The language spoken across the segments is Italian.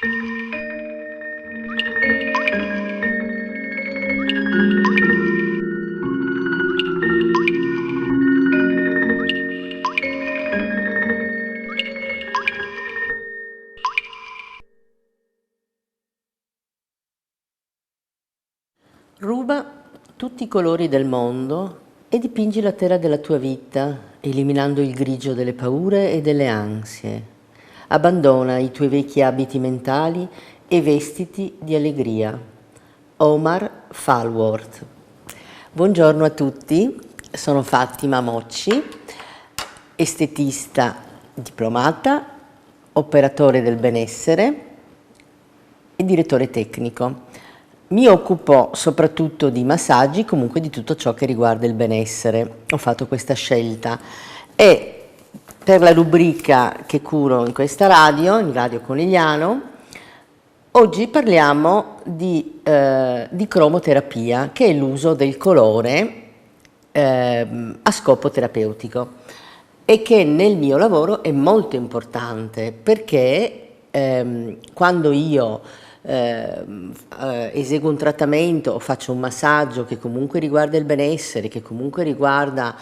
Ruba tutti i colori del mondo e dipingi la terra della tua vita, eliminando il grigio delle paure e delle ansie. Abbandona i tuoi vecchi abiti mentali e vestiti di allegria. Omar Falworth. Buongiorno a tutti, sono Fatima Mocci, estetista diplomata, operatore del benessere e direttore tecnico. Mi occupo soprattutto di massaggi, comunque di tutto ciò che riguarda il benessere. Ho fatto questa scelta e per la rubrica che curo in questa radio, in Radio Conigliano, oggi parliamo di cromoterapia, che è l'uso del colore a scopo terapeutico e che nel mio lavoro è molto importante perché quando io eseguo un trattamento o faccio un massaggio che comunque riguarda il benessere, che comunque riguarda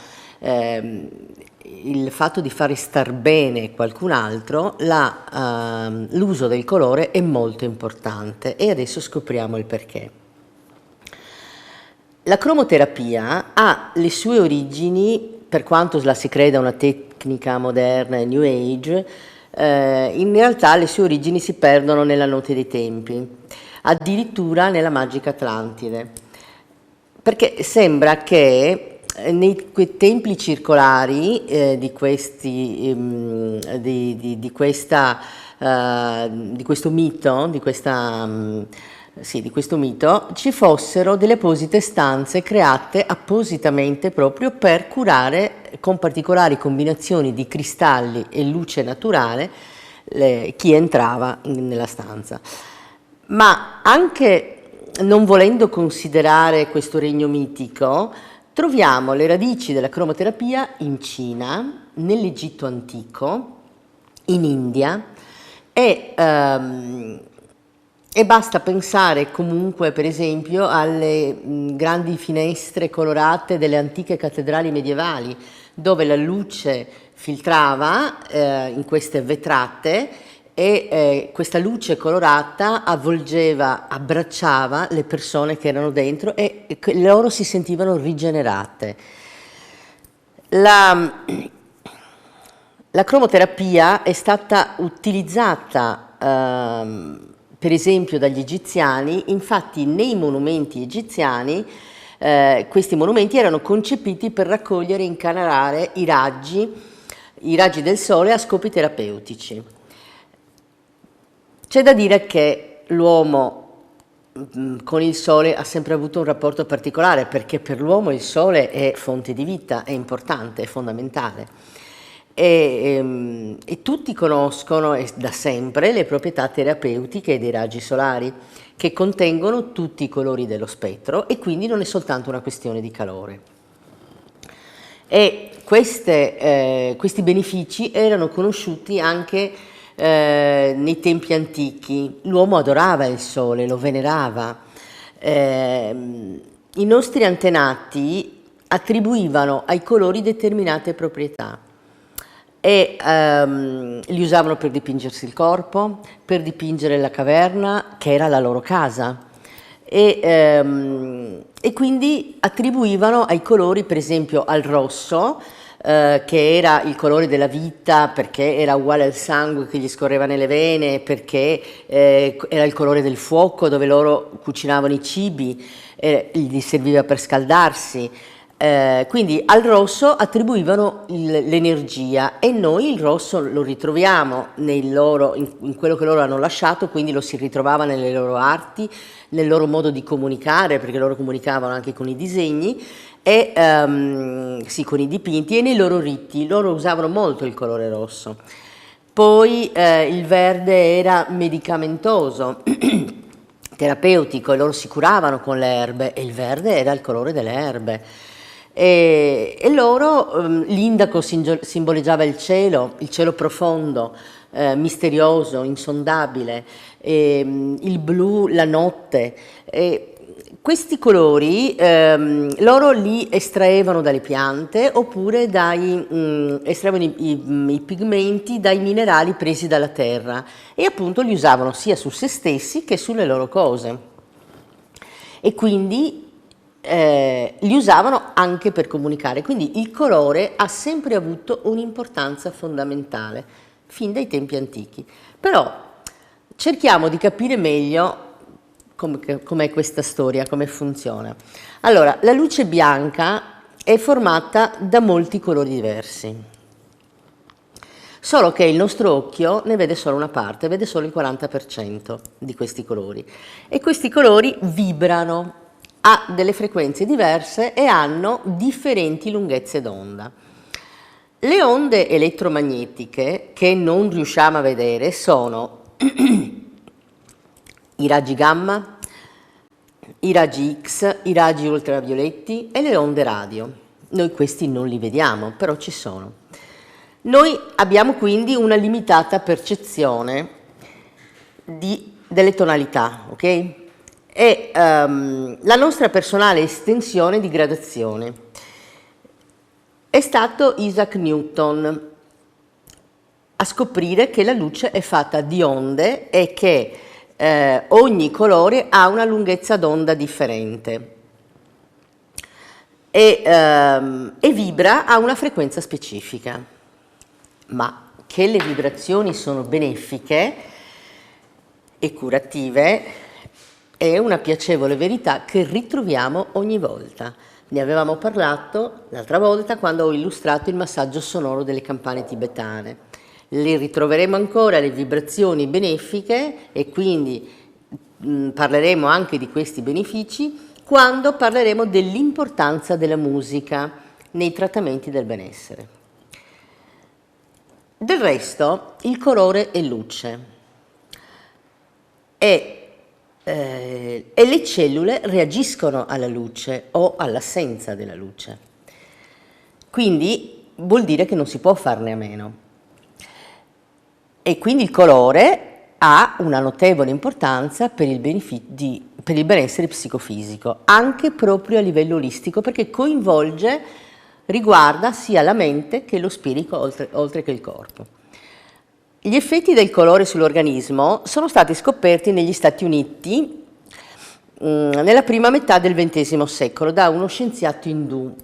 il fatto di fare star bene qualcun altro, l'uso del colore è molto importante e adesso scopriamo il perché. La cromoterapia ha le sue origini, per quanto la si creda una tecnica moderna e New Age, in realtà le sue origini si perdono nella notte dei tempi, addirittura nella magica Atlantide, perché sembra che nei quei templi circolari di questo mito, di questo mito, ci fossero delle apposite stanze create appositamente proprio per curare con particolari combinazioni di cristalli e luce naturale chi entrava nella stanza. Ma anche non volendo considerare questo regno mitico, troviamo le radici della cromoterapia in Cina, nell'Egitto antico, in India e basta pensare comunque per esempio alle grandi finestre colorate delle antiche cattedrali medievali, dove la luce filtrava in queste vetrate e questa luce colorata avvolgeva, abbracciava le persone che erano dentro e loro si sentivano rigenerate. La cromoterapia è stata utilizzata per esempio dagli egiziani, infatti nei monumenti egiziani questi monumenti erano concepiti per raccogliere e incanalare i raggi del sole a scopi terapeutici. C'è da dire che l'uomo con il sole ha sempre avuto un rapporto particolare, perché per l'uomo il sole è fonte di vita, è importante, è fondamentale. E tutti conoscono da sempre le proprietà terapeutiche dei raggi solari, che contengono tutti i colori dello spettro e quindi non è soltanto una questione di calore. E questi benefici erano conosciuti anche nei tempi antichi. L'uomo adorava il sole, lo venerava. I nostri antenati attribuivano ai colori determinate proprietà e li usavano per dipingersi il corpo, per dipingere la caverna che era la loro casa e quindi attribuivano ai colori, per esempio al rosso, che era il colore della vita perché era uguale al sangue che gli scorreva nelle vene, perché era il colore del fuoco dove loro cucinavano i cibi, gli serviva per scaldarsi. Quindi al rosso attribuivano l'energia e noi il rosso lo ritroviamo in quello che loro hanno lasciato, quindi lo si ritrovava nelle loro arti, nel loro modo di comunicare, perché loro comunicavano anche con i disegni, e sì, con i dipinti, e nei loro riti. Loro usavano molto il colore rosso. Poi il verde era medicamentoso, terapeutico, e loro si curavano con le erbe, e il verde era il colore delle erbe. E loro, l'indaco simboleggiava il cielo profondo, misterioso, insondabile, il blu, la notte. Questi colori loro li estraevano dalle piante oppure estraevano i pigmenti dai minerali presi dalla terra e appunto li usavano sia su se stessi che sulle loro cose. E quindi li usavano anche per comunicare, quindi il colore ha sempre avuto un'importanza fondamentale, fin dai tempi antichi. Però cerchiamo di capire meglio com'è questa storia, come funziona. Allora, la luce bianca è formata da molti colori diversi, solo che il nostro occhio ne vede solo una parte, vede solo il 40% di questi colori e questi colori vibrano a delle frequenze diverse e hanno differenti lunghezze d'onda. Le onde elettromagnetiche che non riusciamo a vedere sono i raggi gamma, i raggi X, i raggi ultravioletti e le onde radio. Noi questi non li vediamo, però ci sono. Noi abbiamo quindi una limitata percezione delle tonalità, ok? È la nostra personale estensione di gradazione. È stato Isaac Newton a scoprire che la luce è fatta di onde e che ogni colore ha una lunghezza d'onda differente e vibra a una frequenza specifica, ma che le vibrazioni sono benefiche e curative è una piacevole verità che ritroviamo ogni volta. Ne avevamo parlato l'altra volta quando ho illustrato il massaggio sonoro delle campane tibetane. Le ritroveremo ancora le vibrazioni benefiche e quindi parleremo anche di questi benefici quando parleremo dell'importanza della musica nei trattamenti del benessere. Del resto, il colore è luce e le cellule reagiscono alla luce o all'assenza della luce. Quindi vuol dire che non si può farne a meno. E quindi il colore ha una notevole importanza per il benessere psicofisico, anche proprio a livello olistico, perché riguarda sia la mente che lo spirito, oltre che il corpo. Gli effetti del colore sull'organismo sono stati scoperti negli Stati Uniti nella prima metà del XX secolo da uno scienziato indù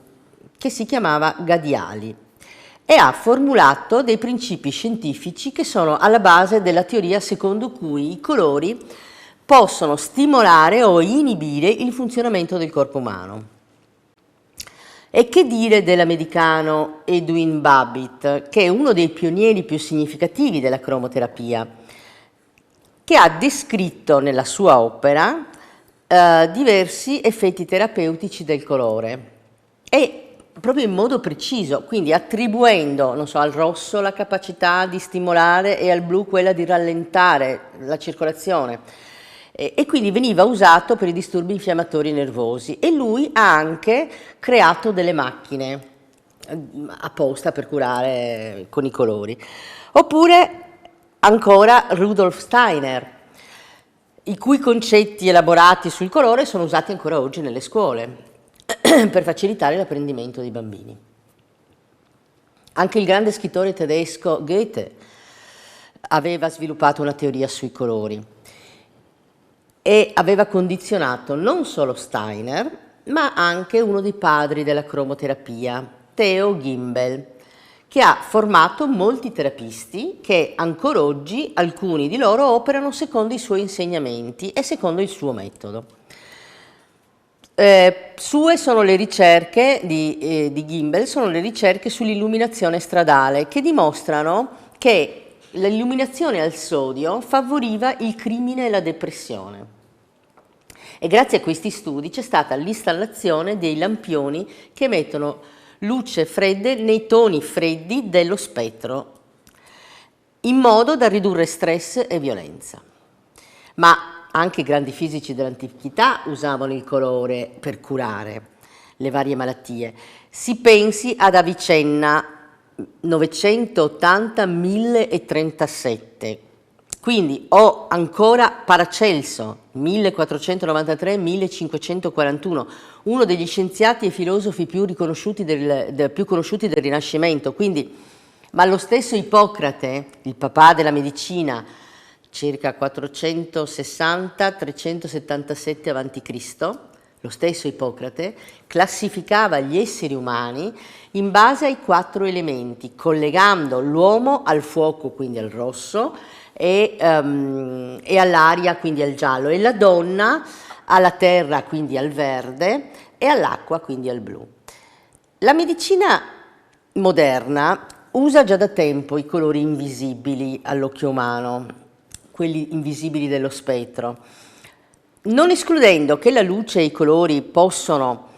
che si chiamava Gadiali e ha formulato dei principi scientifici che sono alla base della teoria secondo cui i colori possono stimolare o inibire il funzionamento del corpo umano. E che dire dell'americano Edwin Babbitt, che è uno dei pionieri più significativi della cromoterapia, che ha descritto nella sua opera diversi effetti terapeutici del colore e proprio in modo preciso, quindi attribuendo, non so, al rosso la capacità di stimolare e al blu quella di rallentare la circolazione. E quindi veniva usato per i disturbi infiammatori nervosi e lui ha anche creato delle macchine apposta per curare con i colori. Oppure ancora Rudolf Steiner, i cui concetti elaborati sul colore sono usati ancora oggi nelle scuole per facilitare l'apprendimento dei bambini. Anche il grande scrittore tedesco Goethe aveva sviluppato una teoria sui colori e aveva condizionato non solo Steiner, ma anche uno dei padri della cromoterapia, Theo Gimbel, che ha formato molti terapisti che ancora oggi alcuni di loro operano secondo i suoi insegnamenti e secondo il suo metodo. Sue sono le ricerche di Gimbel, sono le ricerche sull'illuminazione stradale che dimostrano che l'illuminazione al sodio favoriva il crimine e la depressione. E grazie a questi studi c'è stata l'installazione dei lampioni che emettono luce fredde nei toni freddi dello spettro, in modo da ridurre stress e violenza. Ma anche i grandi fisici dell'antichità usavano il colore per curare le varie malattie. Si pensi ad Avicenna, 980, 1037. Quindi ho ancora Paracelso, 1493, 1541, uno degli scienziati e filosofi più riconosciuti più conosciuti del Rinascimento. Quindi, ma lo stesso Ippocrate, il papà della medicina, circa 460-377 a.C., lo stesso Ippocrate classificava gli esseri umani in base ai 4 elementi, collegando l'uomo al fuoco, quindi al rosso, e all'aria, quindi al giallo, e la donna alla terra, quindi al verde, e all'acqua, quindi al blu. La medicina moderna usa già da tempo i colori invisibili all'occhio umano, quelli invisibili dello spettro, non escludendo che la luce e i colori possono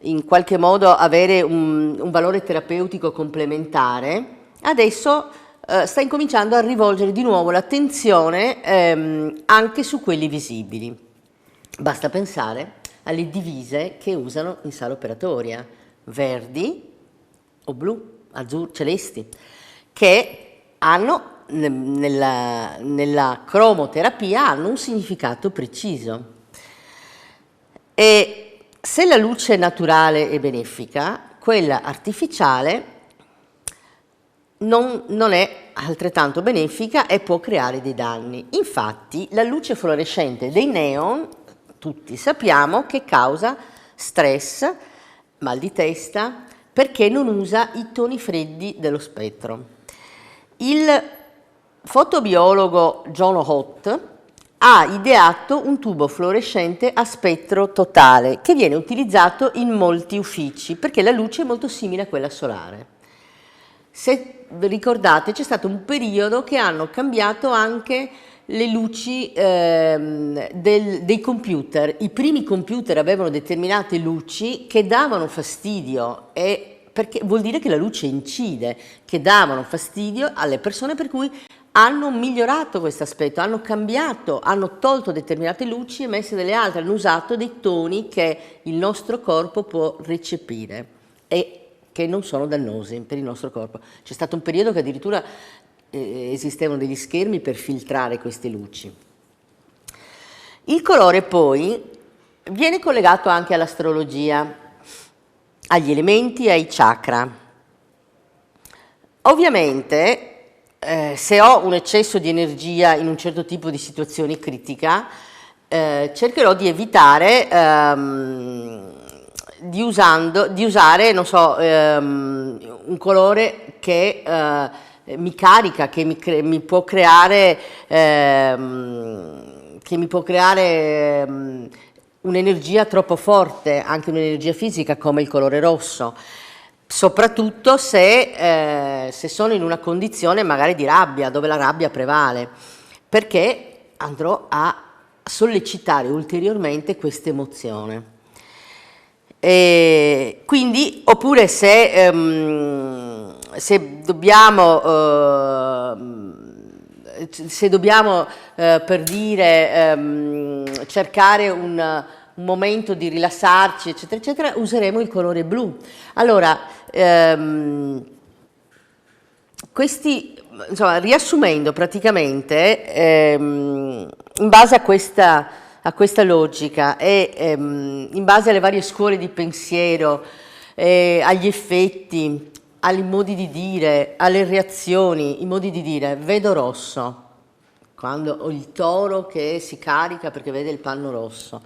in qualche modo avere un valore terapeutico complementare. Adesso sta incominciando a rivolgere di nuovo l'attenzione anche su quelli visibili. Basta pensare alle divise che usano in sala operatoria, verdi o blu, azzurri, celesti, che hanno nella cromoterapia hanno un significato preciso. E se la luce naturale è benefica, quella artificiale non è altrettanto benefica e può creare dei danni. Infatti la luce fluorescente dei neon, tutti sappiamo che causa stress, mal di testa, perché non usa i toni freddi dello spettro. Il fotobiologo John Ott ha ideato un tubo fluorescente a spettro totale che viene utilizzato in molti uffici perché la luce è molto simile a quella solare. Se ricordate, c'è stato un periodo che hanno cambiato anche le luci dei computer. I primi computer avevano determinate luci che davano fastidio, perché vuol dire che la luce incide, che davano fastidio alle persone, per cui hanno migliorato questo aspetto, hanno cambiato, hanno tolto determinate luci e messe delle altre, hanno usato dei toni che il nostro corpo può recepire e che non sono dannosi per il nostro corpo. C'è stato un periodo che addirittura esistevano degli schermi per filtrare queste luci. Il colore poi viene collegato anche all'astrologia, agli elementi e ai chakra. Ovviamente se ho un eccesso di energia in un certo tipo di situazione critica, cercherò di evitare di usare, non so, un colore che mi carica, che mi può creare, un'energia troppo forte, anche un'energia fisica come il colore rosso. Soprattutto se sono in una condizione magari di rabbia, dove la rabbia prevale, perché andrò a sollecitare ulteriormente questa emozione. Quindi, oppure se dobbiamo, per dire, cercare un momento di rilassarci, eccetera, eccetera, useremo il colore blu. Allora, insomma, riassumendo praticamente, in base a questa logica e in base alle varie scuole di pensiero, agli effetti, ai modi di dire, alle reazioni, i modi di dire, vedo rosso, quando ho il toro che si carica perché vede il panno rosso.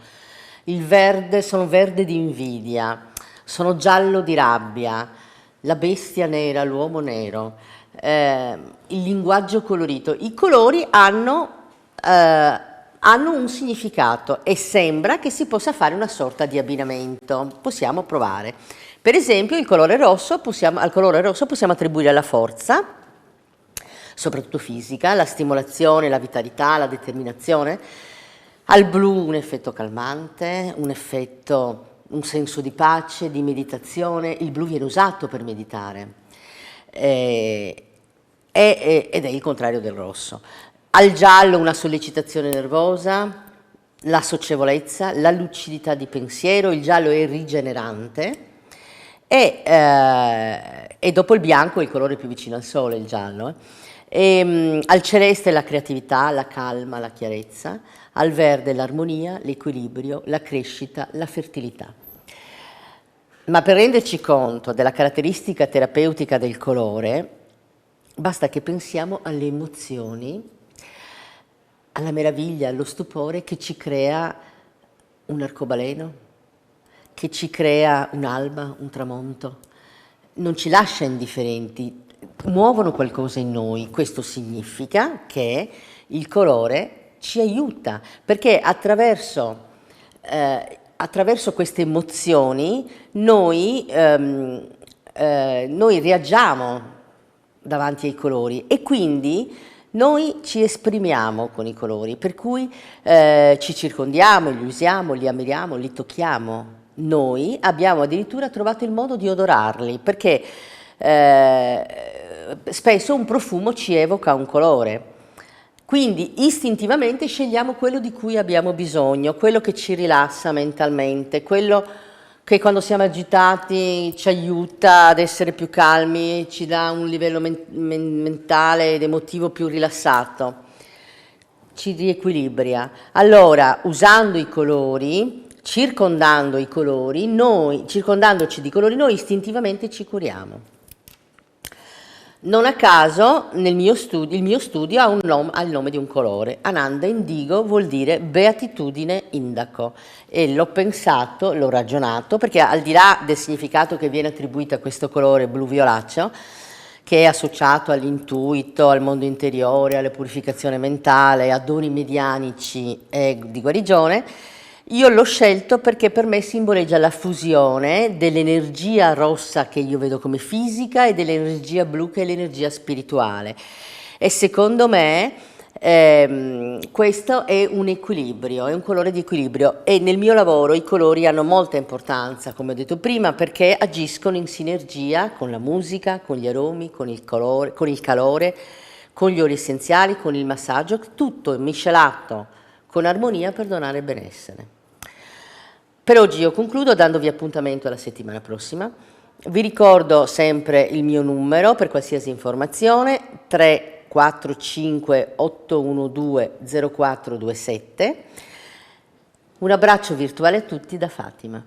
Il verde, sono verde di invidia, sono giallo di rabbia, la bestia nera, l'uomo nero, il linguaggio colorito. I colori hanno un significato e sembra che si possa fare una sorta di abbinamento. Possiamo provare. Per esempio, al colore rosso possiamo attribuire la forza, soprattutto fisica, la stimolazione, la vitalità, la determinazione. Al blu un effetto calmante, un senso di pace, di meditazione. Il blu viene usato per meditare ed è il contrario del rosso. Al giallo una sollecitazione nervosa, la socievolezza, la lucidità di pensiero. Il giallo è rigenerante e E dopo il bianco è il colore più vicino al sole, il giallo. Al celeste la creatività, la calma, la chiarezza, al verde l'armonia, l'equilibrio, la crescita, la fertilità. Ma per renderci conto della caratteristica terapeutica del colore, basta che pensiamo alle emozioni, alla meraviglia, allo stupore che ci crea un arcobaleno, che ci crea un'alba, un tramonto. Non ci lascia indifferenti, muovono qualcosa in noi. Questo significa che il colore ci aiuta, perché attraverso queste emozioni noi reagiamo davanti ai colori e quindi noi ci esprimiamo con i colori, per cui ci circondiamo, li usiamo, li ammiriamo, li tocchiamo. Noi abbiamo addirittura trovato il modo di odorarli, perché spesso un profumo ci evoca un colore. Quindi istintivamente scegliamo quello di cui abbiamo bisogno, quello che ci rilassa mentalmente, quello che quando siamo agitati ci aiuta ad essere più calmi, ci dà un livello mentale ed emotivo più rilassato, ci riequilibra. Allora, usando i colori, circondandoci di colori, noi istintivamente ci curiamo. Non a caso il mio studio ha il nome di un colore. Ananda indigo vuol dire beatitudine indaco, e l'ho pensato, l'ho ragionato, perché al di là del significato che viene attribuito a questo colore blu-violaceo, che è associato all'intuito, al mondo interiore, alla purificazione mentale, a doni medianici e di guarigione, io l'ho scelto perché per me simboleggia la fusione dell'energia rossa che io vedo come fisica e dell'energia blu che è l'energia spirituale. E secondo me questo è un equilibrio, è un colore di equilibrio, e nel mio lavoro i colori hanno molta importanza, come ho detto prima, perché agiscono in sinergia con la musica, con gli aromi, con il calore, con gli oli essenziali, con il massaggio, tutto miscelato con armonia per donare benessere. Per oggi io concludo dandovi appuntamento alla settimana prossima. Vi ricordo sempre il mio numero per qualsiasi informazione: 345 812 0427. Un abbraccio virtuale a tutti da Fatima.